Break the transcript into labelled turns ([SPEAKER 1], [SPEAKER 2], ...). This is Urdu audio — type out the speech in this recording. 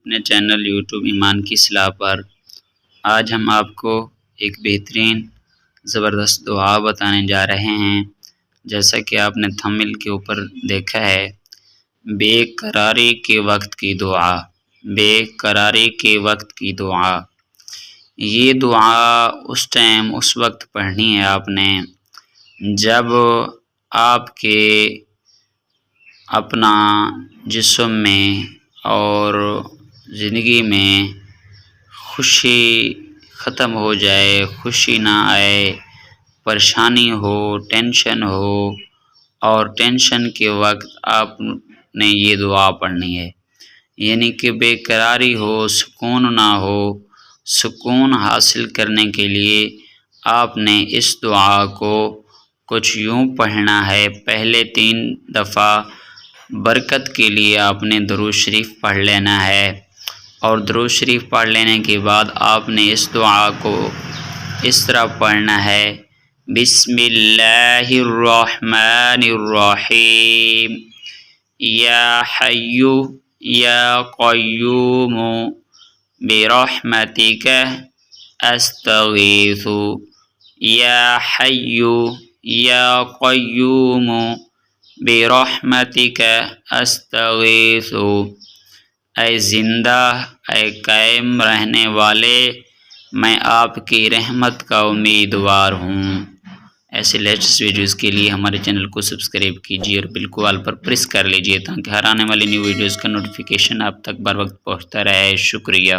[SPEAKER 1] اپنے چینل یوٹیوب ایمان کی اصلاح پر آج ہم آپ کو ایک بہترین زبردست دعا بتانے جا رہے ہیں۔ جیسا کہ آپ نے تھمبنیل کے اوپر دیکھا ہے، بے قراری کے وقت کی دعا، بے قراری کے وقت کی دعا۔ یہ دعا اس وقت پڑھنی ہے آپ نے جب آپ کے اپنا جسم میں اور زندگی میں خوشی ختم ہو جائے، خوشی نہ آئے، پریشانی ہو، ٹینشن ہو، اور ٹینشن کے وقت آپ نے یہ دعا پڑھنی ہے۔ یعنی کہ بے قراری ہو، سکون نہ ہو، سکون حاصل کرنے کے لیے آپ نے اس دعا کو کچھ یوں پڑھنا ہے۔ پہلے 3 دفعہ برکت کے لیے آپ نے درود شریف پڑھ لینا ہے، اور درود شریف پڑھ لینے کے بعد آپ نے اس دعا کو اس طرح پڑھنا ہے: بسم اللہ الرحمن الرحیم، یا حی یا قیوم برحمتک استغیث، یا حی یا قیوم برحمتک استغیث۔ اے زندہ، اے قائم رہنے والے، میں آپ کی رحمت کا امیدوار ہوں۔ ایسے لیٹسٹ ویڈیوز کے لیے ہمارے چینل کو سبسکرائب کیجیے اور بیل کو آل پر پریس کر لیجیے تاکہ ہر آنے والی نیو ویڈیوز کا نوٹیفیکیشن آپ تک بر وقت پہنچتا رہے۔ شکریہ۔